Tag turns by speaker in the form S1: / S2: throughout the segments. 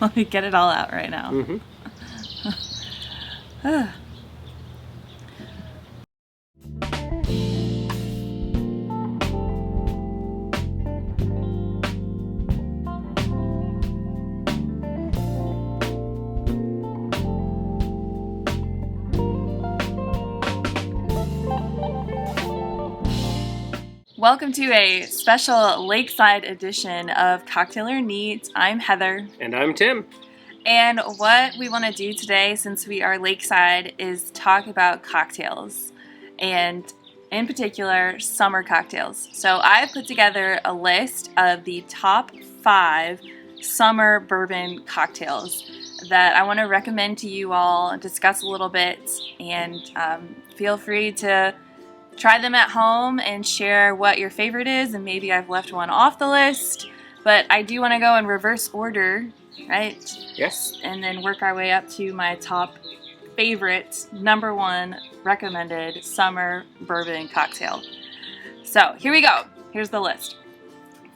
S1: Let me get it all out right now. Welcome to a special Lakeside edition of Cocktailer Neat. I'm Heather.
S2: And I'm Tim.
S1: And what we want to do today, since we are Lakeside, is talk about cocktails. And in particular, summer cocktails. So I've put together a list of the top 5 summer bourbon cocktails that I want to recommend to you all, discuss a little bit, and feel free to try them at home and share what your favorite is, and maybe I've left one off the list, but I do want to go in reverse order, right?
S2: Yes.
S1: And then work our way up to my top favorite, number 1 recommended summer bourbon cocktail. So here we go. Here's the list.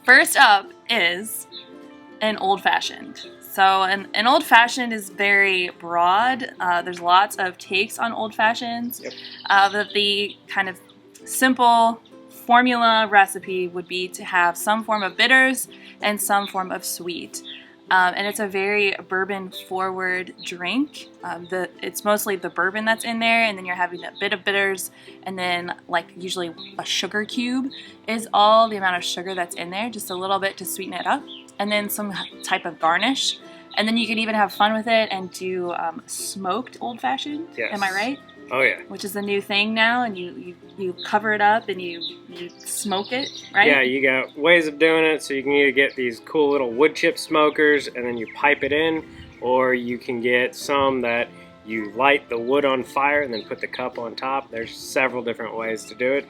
S1: First up is an old-fashioned. So an old-fashioned is very broad. There's lots of takes on old-fashions.
S2: Yep.
S1: But the kind of simple formula recipe would be to have some form of bitters and some form of sweet. And it's a very bourbon-forward drink. It's mostly the bourbon that's in there, and then you're having a bit of bitters, and then like usually a sugar cube is all the amount of sugar that's in there, just a little bit to sweeten it up, and then some type of garnish. And then you can even have fun with it and do smoked old-fashioned.
S2: Yes.
S1: Am I right?
S2: Oh yeah.
S1: Which is the new thing now, and you cover it up and you smoke it, right?
S2: Yeah, you got ways of doing it. So you can either get these cool little wood chip smokers and then you pipe it in, or you can get some that you light the wood on fire and then put the cup on top. There's several different ways to do it.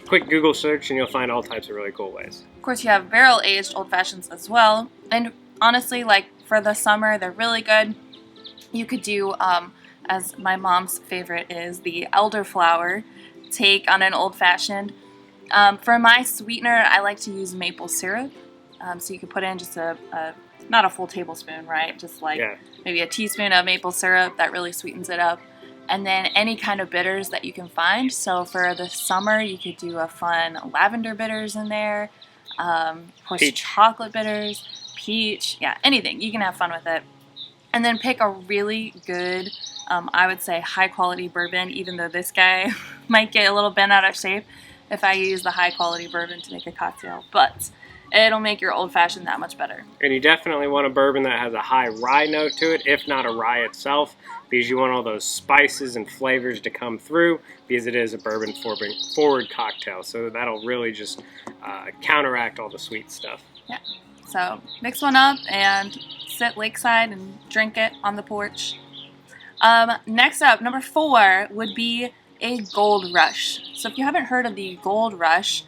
S2: Quick Google search and you'll find all types of really cool ways.
S1: Of course, you have barrel-aged old-fashions as well, and honestly, like for the summer, they're really good. You could do, as my mom's favorite is, the elderflower take on an old-fashioned. For my sweetener, I like to use maple syrup. So you could put in just not a full tablespoon, right? Just like maybe a teaspoon of maple syrup. That really sweetens it up. And then any kind of bitters that you can find. So for the summer, you could do a fun lavender bitters in there. Of course,
S2: peach.
S1: Chocolate bitters, peach, anything. You can have fun with it. And then pick a really good, I would say high quality bourbon, even though this guy might get a little bent out of shape if I use the high quality bourbon to make a cocktail. But it'll make your old fashioned that much better.
S2: And you definitely want a bourbon that has a high rye note to it, if not a rye itself, because you want all those spices and flavors to come through, because it is a bourbon forward cocktail. So that'll really just counteract all the sweet stuff.
S1: Yeah. So mix one up and sit lakeside and drink it on the porch. Next up, number 4 would be a Gold Rush. So if you haven't heard of the Gold Rush,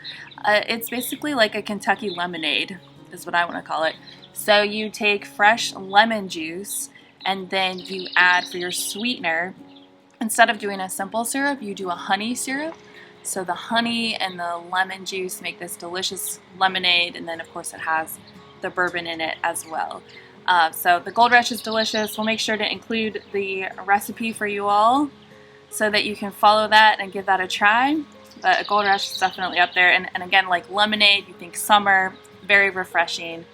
S1: it's basically like a Kentucky lemonade, is what I want to call it. So you take fresh lemon juice and then you add for your sweetener, instead of doing a simple syrup, you do a honey syrup. So the honey and the lemon juice make this delicious lemonade, and then of course it has the bourbon in it as well. So the Gold Rush is delicious. We'll make sure to include the recipe for you all so that you can follow that and give that a try. But a Gold Rush is definitely up there. And again, like lemonade, you think summer, very refreshing,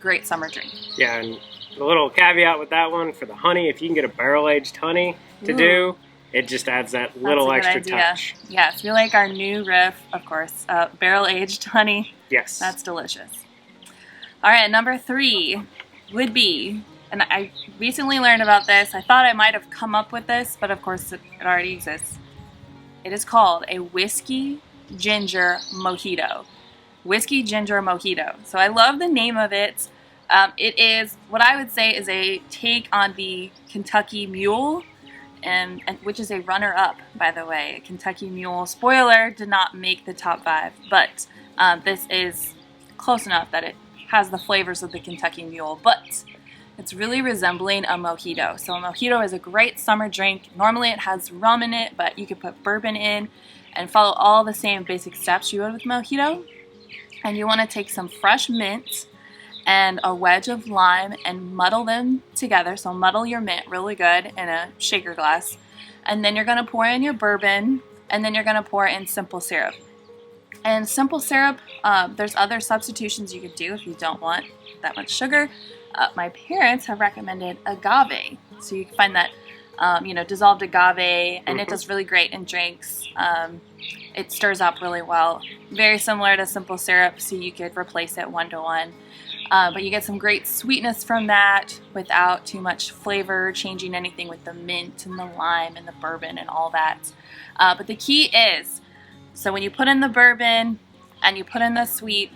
S1: great summer drink.
S2: Yeah, and a little caveat with that one, for the honey, if you can get a barrel-aged honey to do, it just adds that little extra touch.
S1: Yes, we like our new riff, of course, barrel-aged honey.
S2: Yes.
S1: That's delicious. All right, number 3 would be, and I recently learned about this. I thought I might have come up with this, but of course it already exists. It is called a whiskey ginger mojito. Whiskey ginger mojito. So I love the name of it. It is what I would say is a take on the Kentucky Mule, and which is a runner-up, by the way. Kentucky Mule, spoiler, did not make the top 5, but this is close enough that it has the flavors of the Kentucky Mule, but it's really resembling a mojito. So a mojito is a great summer drink. Normally it has rum in it, but you could put bourbon in and follow all the same basic steps you would with mojito. And you want to take some fresh mint and a wedge of lime and muddle them together. So muddle your mint really good in a shaker glass. And then you're going to pour in your bourbon, and then you're going to pour in simple syrup. And simple syrup, there's other substitutions you could do if you don't want that much sugar. My parents have recommended agave. So you can find that, dissolved agave, and it does really great in drinks. It stirs up really well. Very similar to simple syrup, so you could replace it 1-to-1. But you get some great sweetness from that without too much flavor, changing anything with the mint and the lime and the bourbon and all that. But the key is, so when you put in the bourbon and you put in the sweet,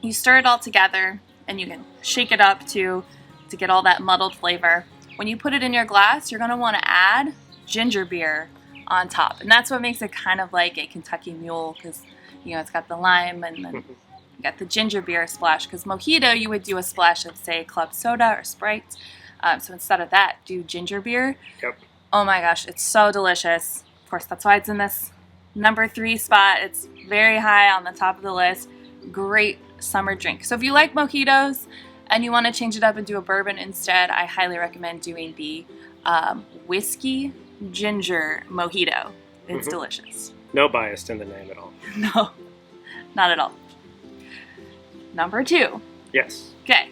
S1: you stir it all together and you can shake it up to get all that muddled flavor. When you put it in your glass, you're going to want to add ginger beer on top. And that's what makes it kind of like a Kentucky Mule, because, it's got the lime and then you got the ginger beer splash. Because Mojito, you would do a splash of, say, club soda or Sprite. So instead of that, do ginger beer.
S2: Yep.
S1: Oh my gosh, it's so delicious. Of course, that's why it's in this number 3 spot. It's very high on the top of the list. Great summer drink. So if you like mojitos and you want to change it up and do a bourbon instead, I highly recommend doing the whiskey ginger mojito. It's delicious.
S2: No bias in the name at all.
S1: No, not at all. Number 2.
S2: Yes.
S1: Okay.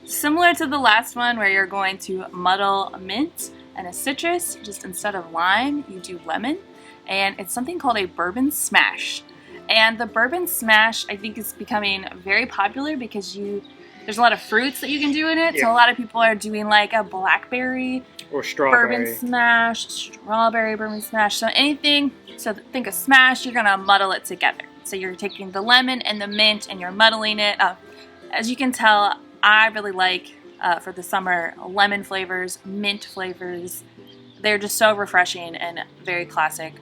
S1: Similar to the last one where you're going to muddle mint and a citrus, just instead of lime, you do lemon. And it's something called a Bourbon Smash. And the Bourbon Smash, I think, is becoming very popular because there's a lot of fruits that you can do in it. Yeah. So a lot of people are doing like a blackberry
S2: or strawberry
S1: bourbon smash, strawberry bourbon smash. So anything, so think of smash, you're going to muddle it together. So you're taking the lemon and the mint and you're muddling it. As you can tell, I really like, for the summer, lemon flavors, mint flavors. They're just so refreshing and very classic.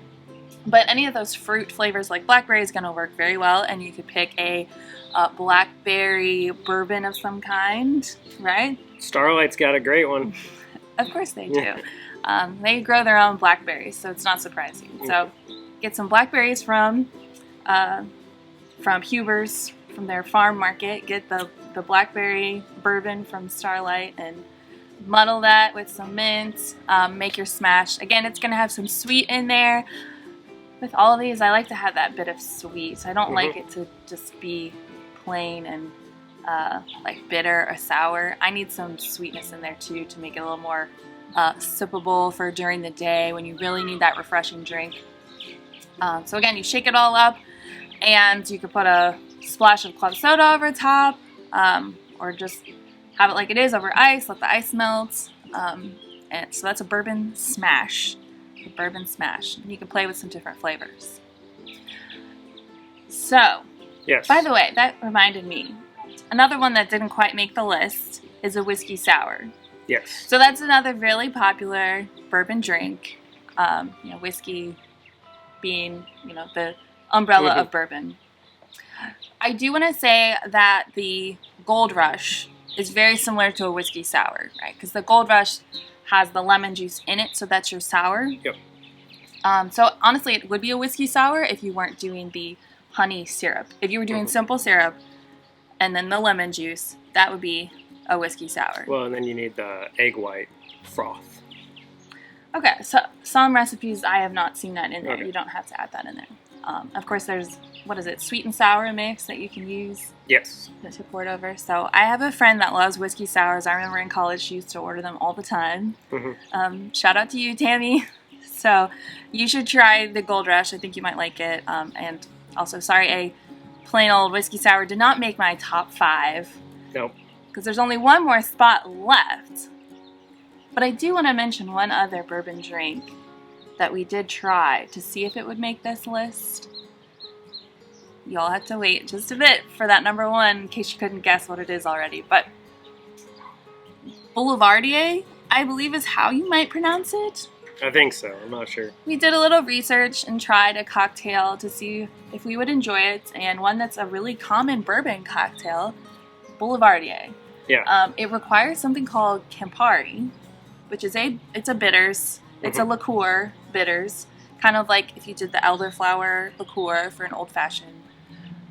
S1: But any of those fruit flavors like blackberry is going to work very well, and you could pick a blackberry bourbon of some kind, right?
S2: Starlight's got a great one.
S1: Of course they do. They grow their own blackberries, so it's not surprising. So get some blackberries from Huber's, from their farm market. Get the blackberry bourbon from Starlight and muddle that with some mint. Make your smash. Again, it's going to have some sweet in there. With all of these, I like to have that bit of sweet. I don't like it to just be plain and like bitter or sour. I need some sweetness in there too to make it a little more sippable for during the day when you really need that refreshing drink. So again, you shake it all up, and you could put a splash of club soda over top, or just have it like it is over ice, let the ice melt. And so that's a Bourbon Smash. Bourbon Smash. And you can play with some different flavors. So,
S2: yes.
S1: By the way, that reminded me. Another one that didn't quite make the list is a whiskey sour.
S2: Yes.
S1: So that's another really popular bourbon drink. Whiskey being, the umbrella of bourbon. I do want to say that the Gold Rush is very similar to a whiskey sour, right? Because the Gold Rush has the lemon juice in it, so that's your sour.
S2: Yep.
S1: So honestly, it would be a whiskey sour if you weren't doing the honey syrup. If you were doing simple syrup and then the lemon juice, that would be a whiskey sour.
S2: Well, and then you need the egg white froth.
S1: Okay, so some recipes I have not seen that in there.
S2: Okay.
S1: You don't have to add that in there. Of course, there's, sweet and sour mix that you can use.
S2: Yes.
S1: To pour it over. So I have a friend that loves whiskey sours. I remember in college she used to order them all the time. Shout out to you, Tammy. So you should try the Gold Rush. I think you might like it. And also, sorry, a plain old whiskey sour did not make my top 5.
S2: Nope.
S1: Because there's only one more spot left. But I do want to mention one other bourbon drink that we did try to see if it would make this list. Y'all have to wait just a bit for that number 1 in case you couldn't guess what it is already. But Boulevardier, I believe is how you might pronounce it.
S2: I think so. I'm not sure.
S1: We did a little research and tried a cocktail to see if we would enjoy it. And one that's a really common bourbon cocktail, Boulevardier.
S2: Yeah.
S1: It requires something called Campari, which is it's a bitters. It's a liqueur bitters. Kind of like if you did the elderflower liqueur for an old fashioned.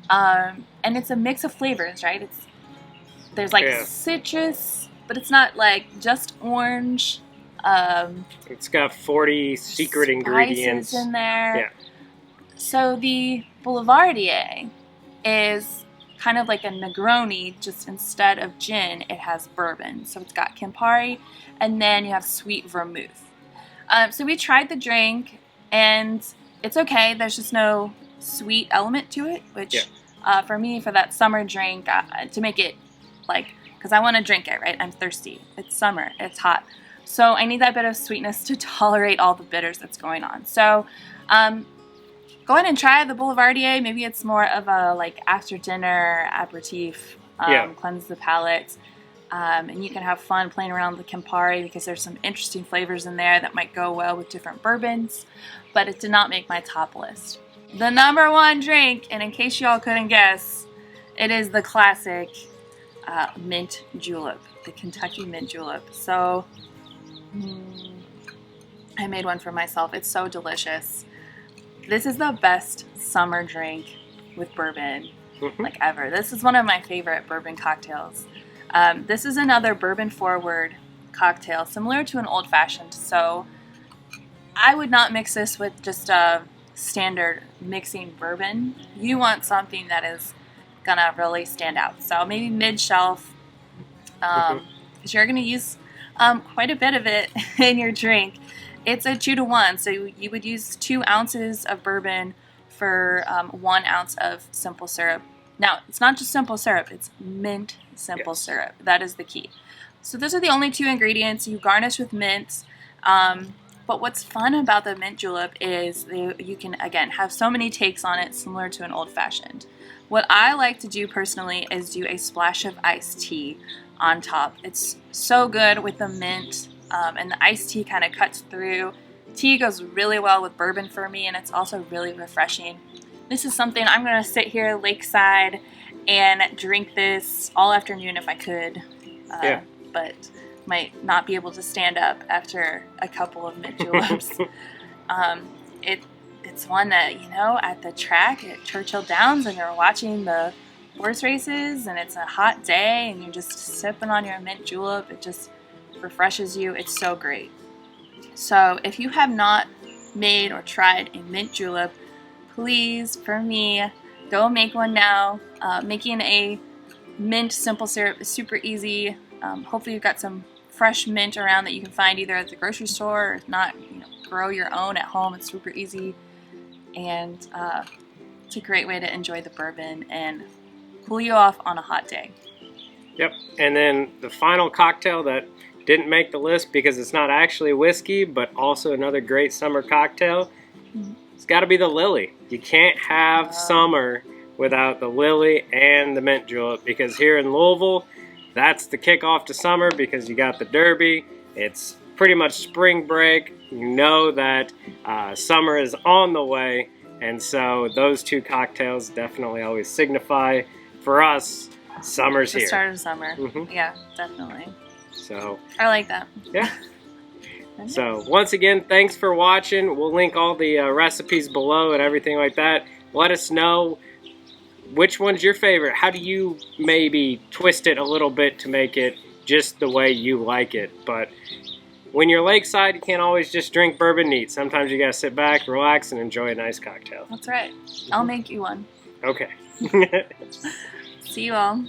S1: And it's a mix of flavors, right? It's There's like
S2: Yeah.
S1: citrus, but it's not like just orange.
S2: It's got 40 secret
S1: Spices
S2: ingredients
S1: in there.
S2: Yeah.
S1: So the Boulevardier is kind of like a Negroni, just instead of gin, it has bourbon. So it's got Campari, and then you have sweet vermouth. So we tried the drink, and it's okay. There's just no sweet element to it, which for me, for that summer drink, to make it like, because I want to drink it, right? I'm thirsty. It's summer. It's hot. So I need that bit of sweetness to tolerate all the bitters that's going on. So go ahead and try the Boulevardier. Maybe it's more of a like after dinner aperitif, cleanse the palate. And you can have fun playing around with the Campari because there's some interesting flavors in there that might go well with different bourbons. But it did not make my top list. The number one drink, and in case y'all couldn't guess, it is the classic Mint Julep, the Kentucky Mint Julep. So I made one for myself. It's so delicious. This is the best summer drink with bourbon, like ever. This is one of my favorite bourbon cocktails. This is another bourbon-forward cocktail, similar to an old-fashioned. So I would not mix this with just a standard mixing bourbon. You want something that is gonna really stand out. So maybe mid-shelf, because you're gonna use quite a bit of it in your drink. It's a 2-to-1, so you would use 2 ounces of bourbon for 1 ounce of simple syrup. Now, it's not just simple syrup, it's mint simple syrup. That is the key. So those are the only 2 ingredients. You garnish with mint. But what's fun about the mint julep is you can, again, have so many takes on it, similar to an old-fashioned. What I like to do personally is do a splash of iced tea on top. It's so good with the mint, and the iced tea kind of cuts through. Tea goes really well with bourbon for me, and it's also really refreshing. This is something I'm going to sit here lakeside and drink this all afternoon if I could, but might not be able to stand up after a couple of mint juleps. It's one that, you know, at the track at Churchill Downs and you're watching the horse races and it's a hot day and you're just sipping on your mint julep, it just refreshes you. It's so great. So if you have not made or tried a mint julep, please, for me, go make one now. Making a mint simple syrup is super easy. Hopefully you've got some fresh mint around that you can find either at the grocery store or if not, you know, grow your own at home. It's super easy. And it's a great way to enjoy the bourbon and cool you off on a hot day.
S2: Yep. And then the final cocktail that didn't make the list because it's not actually whiskey, but also another great summer cocktail. It's got to be the Lily. You can't have summer without the Lily and the mint julep because here in Louisville, that's the kickoff to summer because you got the Derby. It's pretty much spring break. You know that summer is on the way, and so those 2 cocktails definitely always signify for us summer's here.
S1: The start of summer. Yeah, definitely.
S2: So
S1: I like that.
S2: Yeah. So once again, thanks for watching. We'll link all the recipes below and everything like that. Let us know which one's your favorite. How do you maybe twist it a little bit to make it just the way you like it? But when you're lakeside, you can't always just drink bourbon neat. Sometimes you gotta sit back, relax, and enjoy a nice cocktail.
S1: That's right. I'll make you one.
S2: Okay.
S1: See you all.